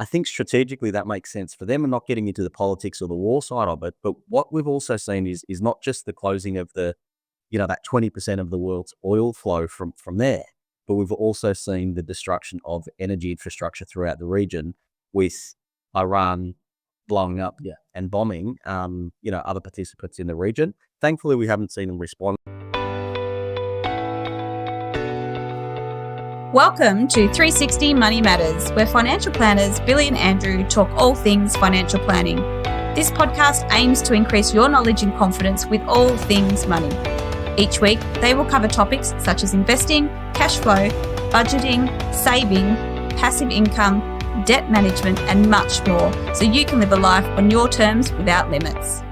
I think strategically that makes sense for them and not getting into the politics or the war side of it. But what we've also seen is not just the closing of that 20% of the world's oil flow from there, but we've also seen the destruction of energy infrastructure throughout the region with Iran blowing up and bombing, other participants in the region. Thankfully, we haven't seen them respond. Welcome to 360 Money Matters, where financial planners Billy and Andrew talk all things financial planning. This podcast aims to increase your knowledge and confidence with all things money. Each week, they will cover topics such as investing, cash flow, budgeting, saving, passive income, debt management, and much more, so you can live a life on your terms without limits.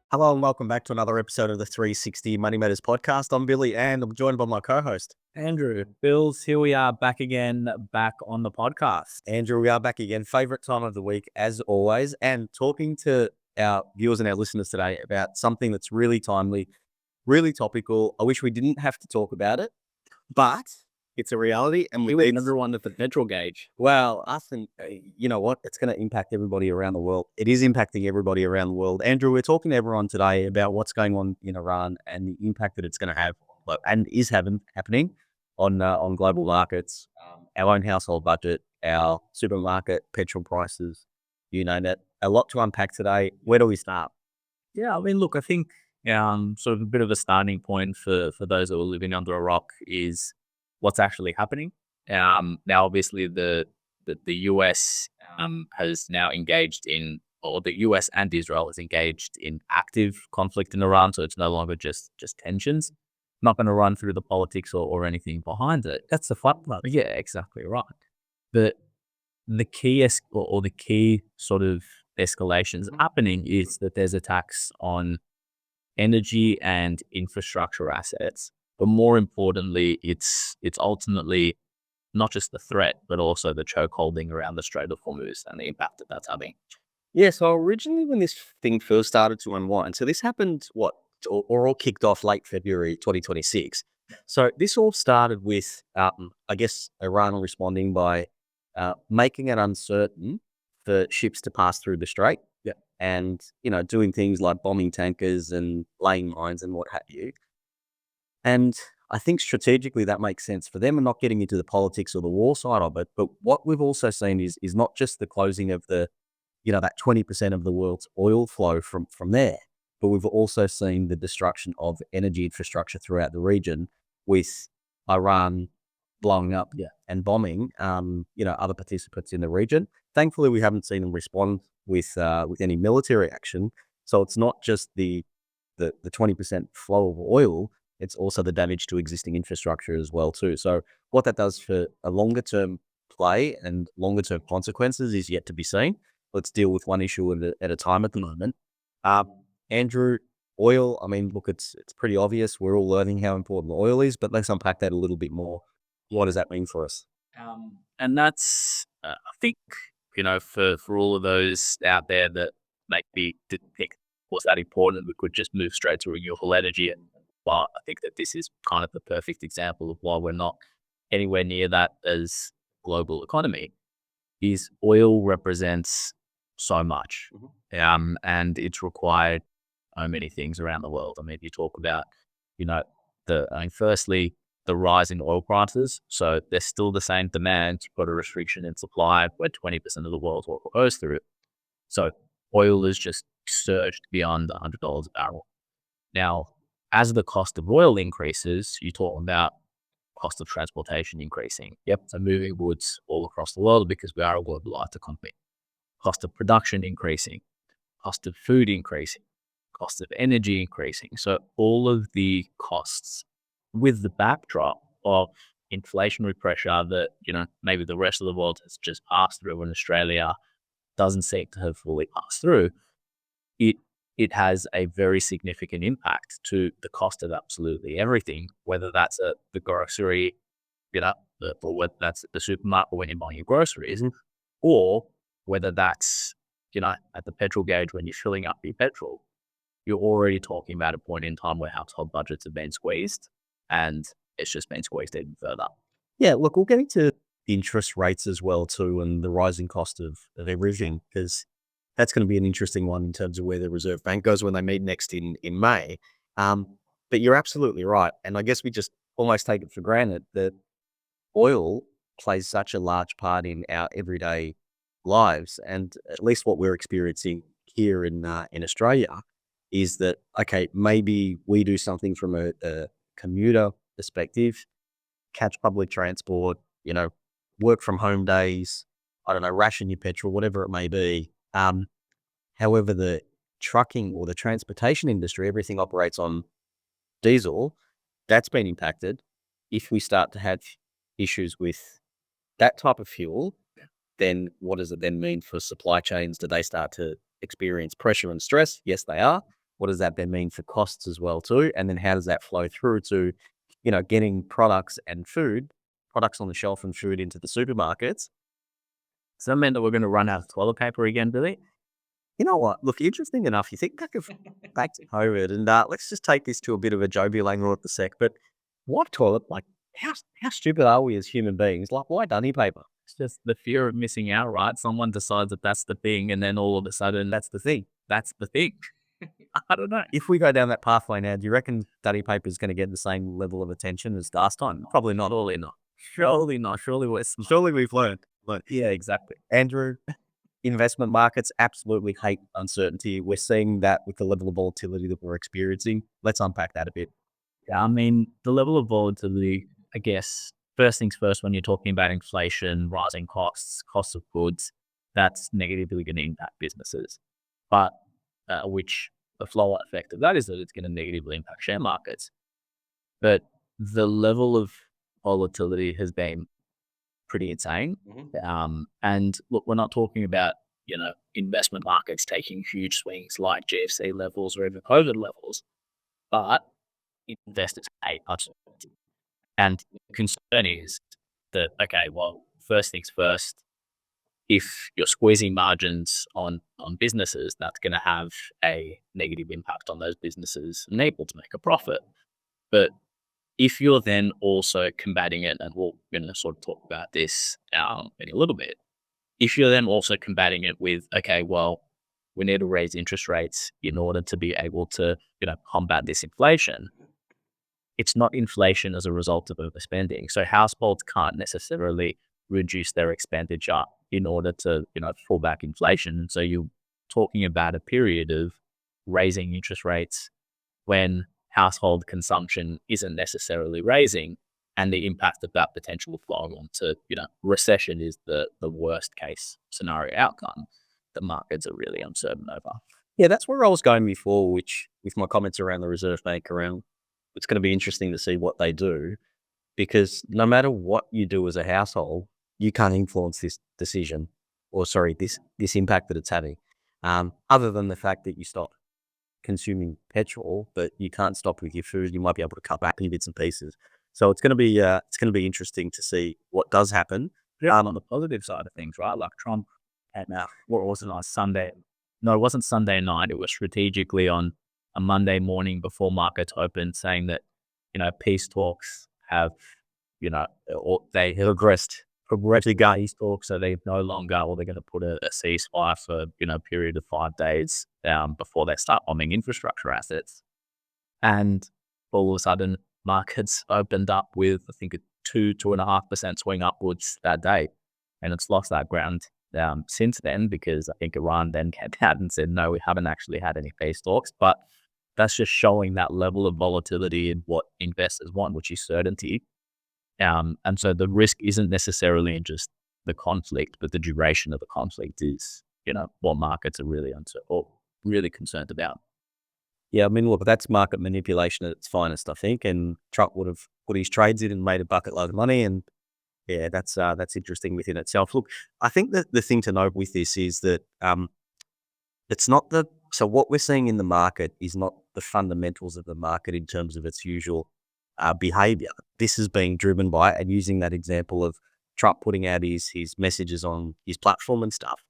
Hello and welcome back to another episode of the 360 Money Matters podcast. I'm Billy and I'm joined by my co-host, Andrew. Bills, here we are back again, back on the podcast. Andrew, we are back again. Favorite time of the week, as always, and talking to our viewers and our listeners today about something that's really timely, really topical. I wish we didn't have to talk about it, but it's a reality. And we went everyone to the petrol gauge. Well, you know what? It's going to impact everybody around the world. It is impacting everybody around the world. Andrew, we're talking to everyone today about what's going on in Iran and the impact that it's going to have and is happening on global markets, our own household budget, our supermarket, petrol prices, you name it. A lot to unpack today. Where do we start? Yeah, I mean, look, I think sort of a bit of a starting point for those that are living under a rock is what's actually happening. Now, obviously, the US has now engaged in, or the US and Israel has engaged in active conflict in Iran, so it's no longer just tensions. Not going to run through the politics or anything behind it. That's the fun part. Yeah, exactly right. But the key the key sort of escalations happening is that there's attacks on energy and infrastructure assets. But more importantly, it's ultimately not just the threat, but also the chokeholding around the Strait of Hormuz and the impact that that's having. Yeah, so originally when this thing first started to unwind, so this happened, all kicked off late February 2026. So this all started with, I guess, Iran responding by making it uncertain for ships to pass through the strait. Yeah. And, doing things like bombing tankers and laying mines and what have you. And I think strategically that makes sense for them and not getting into the politics or the war side of it. But what we've also seen is not just the closing of that 20% of the world's oil flow from there, but we've also seen the destruction of energy infrastructure throughout the region with Iran blowing up and bombing, other participants in the region. Thankfully, we haven't seen them respond with any military action. So it's not just the 20% flow of oil, it's also the damage to existing infrastructure as well too. So what that does for a longer term play and longer term consequences is yet to be seen. Let's deal with one issue at a time at the moment. Andrew, oil, I mean, look, it's pretty obvious. We're all learning how important oil is, but let's unpack that a little bit more. What does that mean for us? And that's, I think, for all of those out there that maybe didn't think was that important, we could just move straight to renewable energy. And well, I think that this is kind of the perfect example of why we're not anywhere near that as global economy, is oil represents so much. Mm-hmm. And it's required so many things around the world. I mean, you talk about, firstly, the rise in oil prices. So there's still the same demand, but a restriction in supply where 20% of the world's oil goes through it. So oil has just surged beyond $100 a barrel. Now, as the cost of oil increases, you talk about cost of transportation increasing. Yep. So moving goods all across the world because we are a globalized economy. Cost of production increasing, cost of food increasing, cost of energy increasing. So all of the costs with the backdrop of inflationary pressure that, maybe the rest of the world has just passed through and Australia doesn't seem to have fully passed through, it has a very significant impact to the cost of absolutely everything, whether that's at the grocery, or whether that's at the supermarket when you're buying your groceries, or whether that's, at the petrol gauge when you're filling up your petrol. You're already talking about a point in time where household budgets have been squeezed, and it's just been squeezed even further. Yeah, look, we'll get into interest rates as well too, and the rising cost of everything, because that's going to be an interesting one in terms of where the Reserve Bank goes when they meet next in May. But you're absolutely right. And I guess we just almost take it for granted that oil plays such a large part in our everyday lives. And at least what we're experiencing here in Australia is that, okay, maybe we do something from a commuter perspective, catch public transport, work from home days, I don't know, ration your petrol, whatever it may be. However, the trucking or the transportation industry, everything operates on diesel, that's been impacted. If we start to have issues with that type of fuel, then what does it then mean for supply chains? Do they start to experience pressure and stress? Yes, they are. What does that then mean for costs as well too? And then how does that flow through to, getting products on the shelf and food into the supermarkets? Does that mean that we're going to run out of toilet paper again, Billy? You know what? Look, interesting enough, you think back to COVID, and let's just take this to a bit of a jovial angle at the sec. But what toilet? Like, how stupid are we as human beings? Like, why dunny paper? It's just the fear of missing out, right? Someone decides that that's the thing, and then all of a sudden, That's the thing. that's the thing. I don't know. If we go down that pathway now, do you reckon dunny paper is going to get the same level of attention as last time? Probably not. Surely not. Surely not. Surely we're smart. Surely we've learned. Yeah, exactly. Andrew, investment markets absolutely hate uncertainty. We're seeing that with the level of volatility that we're experiencing. Let's unpack that a bit. Yeah, I mean, the level of volatility, I guess, first things first, when you're talking about inflation, rising costs, costs of goods, that's negatively going to impact businesses. But which the flow effect of that is that it's going to negatively impact share markets. But the level of volatility has been pretty insane. And look, we're not talking about, investment markets taking huge swings like GFC levels or even COVID levels, but investors hate uncertainty. And the concern is that, okay, well, first things first, if you're squeezing margins on businesses, that's going to have a negative impact on those businesses and able to make a profit. But if you're then also combating it, and we're going to sort of talk about this in a little bit, if you're then also combating it with, okay, well, we need to raise interest rates in order to be able to, combat this inflation. It's not inflation as a result of overspending. So households can't necessarily reduce their expenditure in order to, fall back inflation. And so you're talking about a period of raising interest rates when household consumption isn't necessarily raising, and the impact of that potential flowing onto, recession is the worst case scenario outcome that markets are really uncertain over. Yeah, that's where I was going before, which with my comments around the Reserve Bank around, it's going to be interesting to see what they do, because no matter what you do as a household, you can't influence this decision, or sorry, this impact that it's having, other than the fact that you stop consuming petrol, but you can't stop with your food. You might be able to cut back in bits and pieces. So it's going to be interesting to see what does happen. On the positive side of things, right? Like Trump came out, what was it on Sunday? No, it wasn't Sunday night. It was strategically on a Monday morning before markets opened, saying that, peace talks have, or they have progressed peace talks. So they've no longer, or they're going to put a ceasefire for, a period of 5 days before they start bombing infrastructure assets. And all of a sudden, markets opened up with, I think, a 2.5% swing upwards that day. And it's lost that ground since then, because I think Iran then came out and said, no, we haven't actually had any peace talks. But that's just showing that level of volatility in what investors want, which is certainty. And so the risk isn't necessarily in just the conflict, but the duration of the conflict is, what markets are really really concerned about. Yeah, I mean, look, that's market manipulation at its finest, I think. And Trump would have put his trades in and made a bucket load of money. And yeah, that's interesting within itself. Look, I think that the thing to note with this is that it's not so what we're seeing in the market is not the fundamentals of the market in terms of its usual behavior. This is being driven by, and using that example of Trump putting out his messages on his platform and stuff.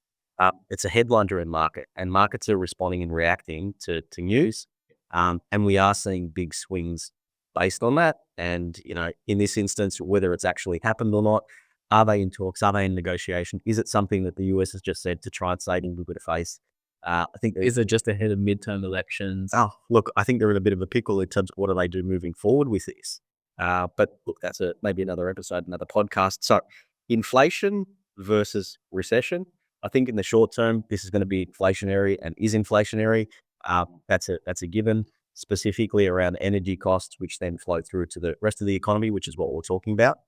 It's a headline-driven market, and markets are responding and reacting to news. And we are seeing big swings based on that. And, in this instance, whether it's actually happened or not, Are they in talks? Are they in negotiation? Is it something that the US has just said to try and save a little bit of face? I think Is it just ahead of midterm elections? oh, look, I think they're in a bit of a pickle in terms of what do they do moving forward with this. But look, that's maybe another episode, another podcast. So inflation versus recession. I think in the short term, this is going to be inflationary and is inflationary. That's a given, specifically around energy costs, which then flow through to the rest of the economy, which is what we're talking about.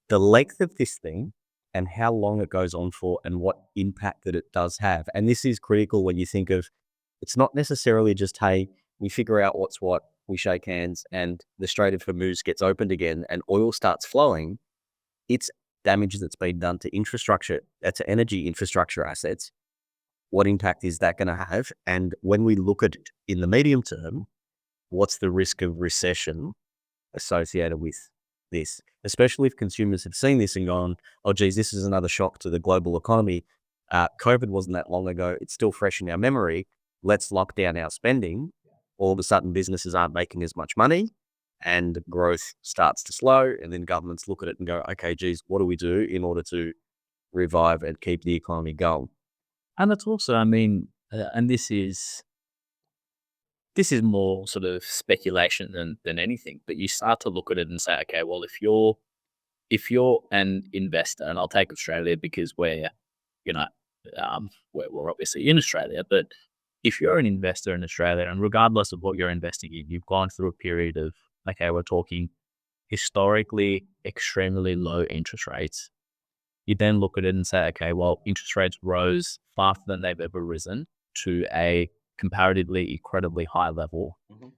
The length of this thing and how long it goes on for and what impact that it does have. And this is critical when you think of, it's not necessarily just, hey, we figure out what's what, we shake hands and the Strait of Hormuz gets opened again and oil starts flowing. It's damage that's been done to infrastructure, to energy infrastructure assets. What impact is that going to have? And when we look at it in the medium term, what's the risk of recession associated with this, especially if consumers have seen this and gone, oh, geez, this is another shock to the global economy. COVID wasn't that long ago. It's still fresh in our memory. Let's lock down our spending. All of a sudden, businesses aren't making as much money and growth starts to slow. And then governments look at it and go, okay, geez, what do we do in order to revive and keep the economy going? And it's also, I mean, and this is more sort of speculation than anything, but you start to look at it and say, okay, well, if you're an investor, and I'll take Australia because we're, you know, we're obviously in Australia, but if you're an investor in Australia, and regardless of what you're investing in, you've gone through a period of, okay, we're talking historically extremely low interest rates. You then look at it and say, okay, well, interest rates rose faster than they've ever risen to a comparatively incredibly high level. Mm-hmm.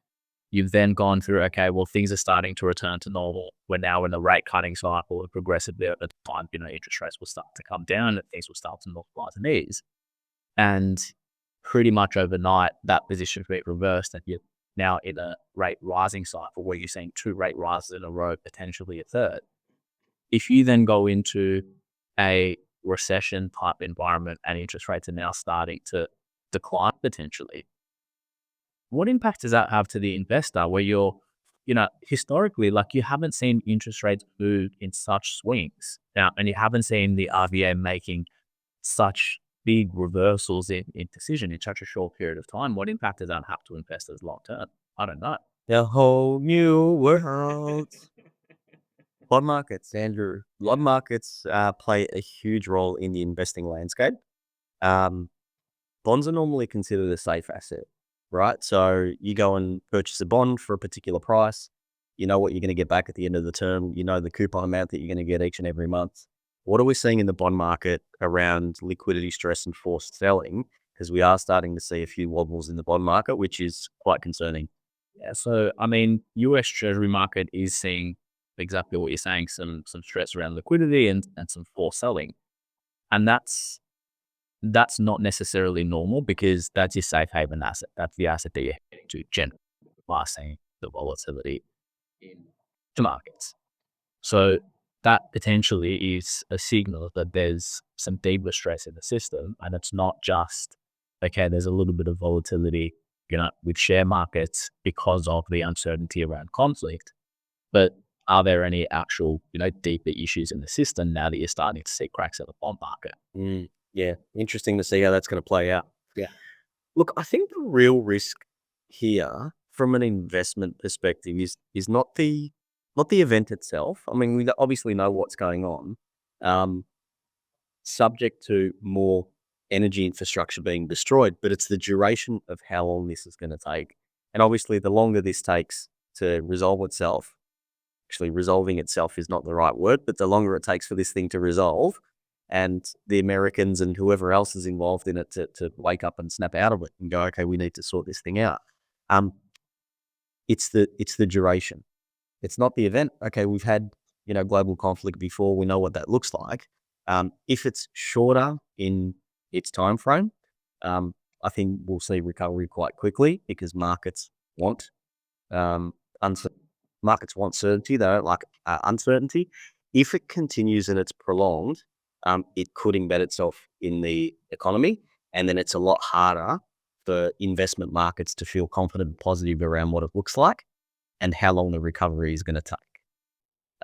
You've then gone through, okay, well, things are starting to return to normal. We're now in a rate cutting cycle, and progressively over time, interest rates will start to come down and things will start to normalize and ease. And pretty much overnight, that position will be reversed, and you're now in a rate rising cycle where you're seeing 2 rate rises in a row, potentially a third. If you then go into a recession type environment and interest rates are now starting to decline potentially, what impact does that have to the investor where you're, historically, like you haven't seen interest rates move in such swings now, and you haven't seen the RBA making such big reversals in decision in such a short period of time. What impact does that have to investors long term? I don't know. The whole new world. Bond markets, Andrew. Bond markets play a huge role in the investing landscape. Bonds are normally considered a safe asset, right? So you go and purchase a bond for a particular price. You know what you're going to get back at the end of the term. You know the coupon amount that you're going to get each and every month. What are we seeing in the bond market around liquidity stress and forced selling? Because we are starting to see a few wobbles in the bond market, which is quite concerning. Yeah, so I mean, US Treasury market is seeing exactly what you're saying, some stress around liquidity and some forced selling. And that's not necessarily normal because that's your safe haven asset. That's the asset that you're heading to generally by seeing the volatility in the markets. So that potentially is a signal that there's some deeper stress in the system, and it's not just, okay, there's a little bit of volatility, with share markets because of the uncertainty around conflict, but are there any actual, deeper issues in the system now that you're starting to see cracks in the bond market? Yeah, interesting to see how that's going to play out. Yeah. Look, I think the real risk here from an investment perspective is not the event itself. I mean, we obviously know what's going on, subject to more energy infrastructure being destroyed, but it's the duration of how long this is going to take. And obviously, the longer this takes to resolve itself, actually resolving itself is not the right word, but the longer it takes for this thing to resolve, and the Americans and whoever else is involved in it to wake up and snap out of it and go, okay, we need to sort this thing out. It's the duration. It's not the event. Okay, we've had, global conflict before. We know what that looks like. If it's shorter in its time frame, I think we'll see recovery quite quickly because markets want markets want certainty. They don't like uncertainty. If it continues and it's prolonged, it could embed itself in the economy, and then it's a lot harder for investment markets to feel confident and positive around what it looks like and how long the recovery is going to take.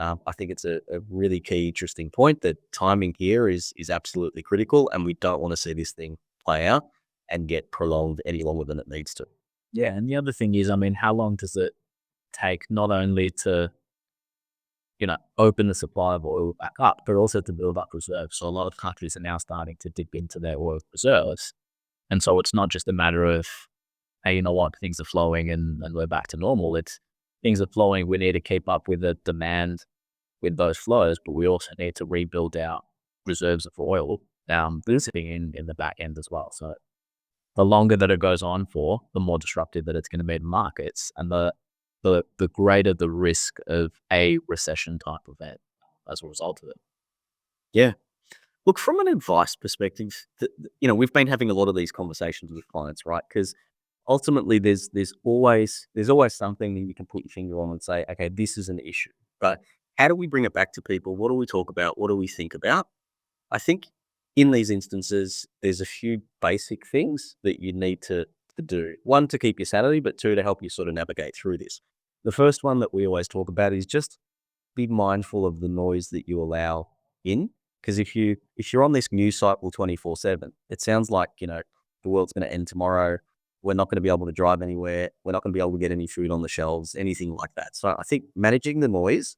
I think it's a really key, interesting point that timing here is absolutely critical, and we don't want to see this thing play out and get prolonged any longer than it needs to. Yeah, and the other thing is, I mean, how long does it take not only to, open the supply of oil back up, but also to build up reserves? So a lot of countries are now starting to dip into their oil reserves. And so it's not just a matter of, hey, you know what, things are flowing and we're back to normal. It's things are flowing. We need to keep up with the demand with those flows, but we also need to rebuild our reserves of oil, sitting in the back end as well. So the longer that it goes on for, the more disruptive that it's going to be to markets, and the greater the risk of a recession type event as a result of it. Yeah. Look, from an advice perspective, we've been having a lot of these conversations with clients, right? Because ultimately, there's always something that you can put your finger on and say, okay, this is an issue. But how do we bring it back to people? What do we talk about? What do we think about? I think in these instances, there's a few basic things that you need to do. One, to keep your sanity, but two, to help you sort of navigate through this. The first one that we always talk about is just be mindful of the noise that you allow in. Because if you're on this news cycle 24/7, it sounds like, the world's going to end tomorrow. We're not going to be able to drive anywhere. We're not going to be able to get any food on the shelves, anything like that. So I think managing the noise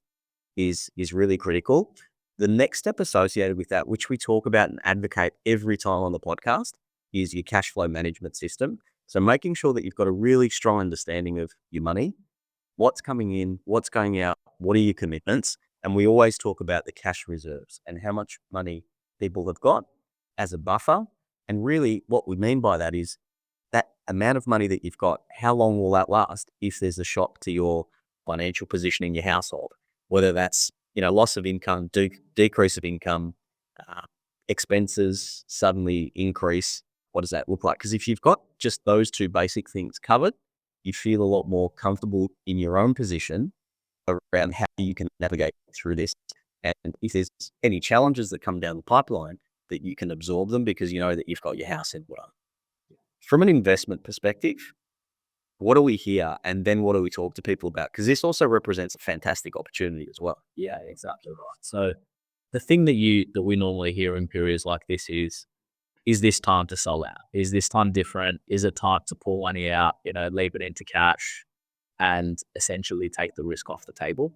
is really critical. The next step associated with that, which we talk about and advocate every time on the podcast, is your cash flow management system. So making sure that you've got a really strong understanding of your money, what's coming in, what's going out, what are your commitments. And we always talk about the cash reserves and how much money people have got as a buffer. And really what we mean by that is that amount of money that you've got, how long will that last if there's a shock to your financial position in your household, whether that's, loss of income, decrease of income, expenses suddenly increase. What does that look like? Because if you've got just those two basic things covered, you feel a lot more comfortable in your own position around how you can navigate through this. And if there's any challenges that come down the pipeline, that you can absorb them because you know that you've got your house in order. From an investment perspective, what do we hear? And then what do we talk to people about? Because this also represents a fantastic opportunity as well. Yeah, exactly right. So the thing that we normally hear in periods like this is this time to sell out? Is this time different? Is it time to pull money out, leave it into cash and essentially take the risk off the table?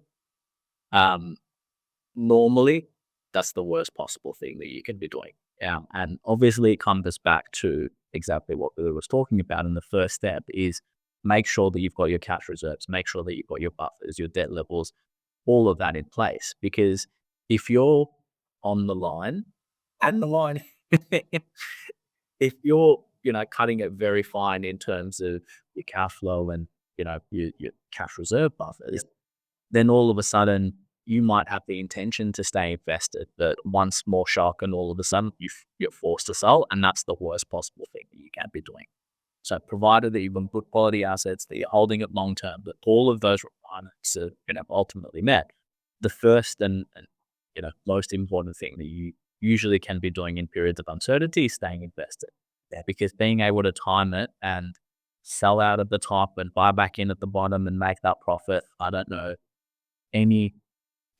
Normally, that's the worst possible thing that you can be doing. And obviously it comes back to exactly what Billy was talking about. And the first step is make sure that you've got your cash reserves, make sure that you've got your buffers, your debt levels, all of that in place. Because if you're on the line, if you're, cutting it very fine in terms of your cash flow and, your cash reserve buffers, then all of a sudden you might have the intention to stay invested, but one small shock and all of a sudden you're forced to sell. And that's the worst possible thing that you can be doing. So provided that you've got good quality assets, that you're holding it long-term, that all of those requirements are, ultimately met, the first and most important thing that you usually can be doing in periods of uncertainty is staying invested. Yeah, because being able to time it and sell out at the top and buy back in at the bottom and make that profit, I don't know any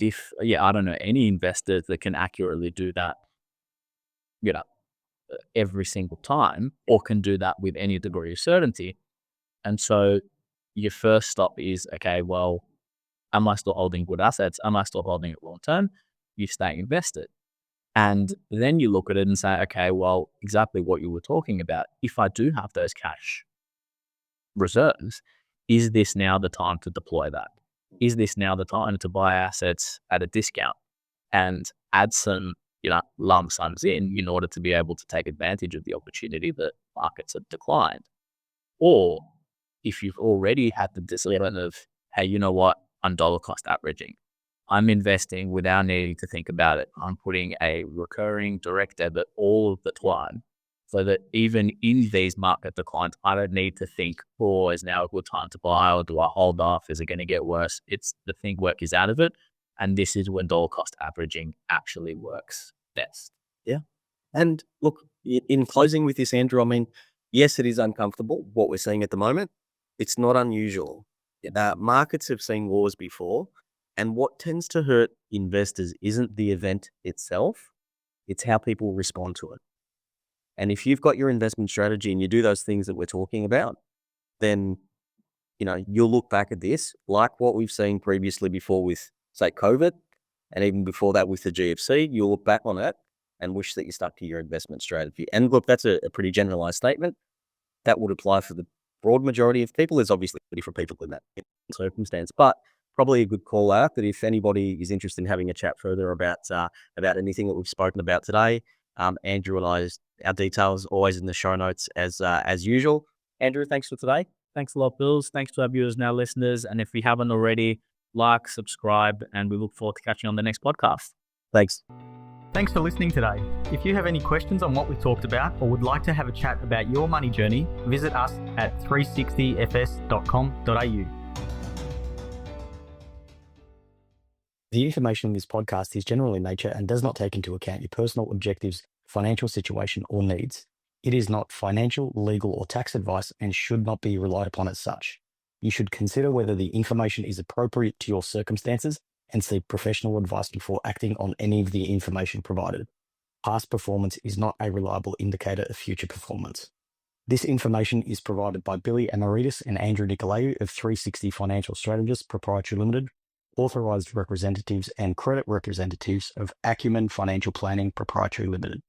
investors that can accurately do that, every single time, or can do that with any degree of certainty. And so your first stop is, okay, well, am I still holding good assets? Am I still holding it long term? You stay invested. And then you look at it and say, okay, well, exactly what you were talking about. If I do have those cash reserves, is this now the time to deploy that? Is this now the time to buy assets at a discount and add some, lump sums in order to be able to take advantage of the opportunity that markets have declined? Or if you've already had the discipline of, hey, you know what, I'm dollar cost averaging. I'm investing without needing to think about it. I'm putting a recurring direct debit all of the time so that even in these market declines, I don't need to think, oh, is now a good time to buy or do I hold off? Is it going to get worse? It's the think work is out of it. And this is when dollar cost averaging actually works best. Yeah. And look, in closing with this, Andrew, I mean, yes, it is uncomfortable what we're seeing at the moment. It's not unusual. Markets have seen wars before, And what tends to hurt investors isn't the event itself, it's how people respond to it. And if you've got your investment strategy and you do those things that we're talking about, then you'll look back at this like what we've seen previously before with, say, COVID, and even before that with the GFC. You'll look back on it and wish that you stuck to your investment strategy. And look, that's a pretty generalized statement. That would apply for the broad majority of people. There's obviously different people in that circumstance, but probably a good call out that if anybody is interested in having a chat further about anything that we've spoken about today, Andrew and our details always in the show notes as usual. Andrew, thanks for today. Thanks a lot, Bills. Thanks to our viewers and our listeners. And if you haven't already, like, subscribe, and we look forward to catching you on the next podcast. Thanks. Thanks for listening today. If you have any questions on what we talked about or would like to have a chat about your money journey, visit us at 360fs.com.au. The information in this podcast is general in nature and does not take into account your personal objectives, financial situation, or needs. It is not financial, legal, or tax advice and should not be relied upon as such. You should consider whether the information is appropriate to your circumstances and seek professional advice before acting on any of the information provided. Past performance is not a reliable indicator of future performance. This information is provided by Billy Amiridis and Andrew Nicolaou of 360 Financial Strategists Pty Ltd, authorized representatives and credit representatives of Akumin Financial Planning Pty Ltd.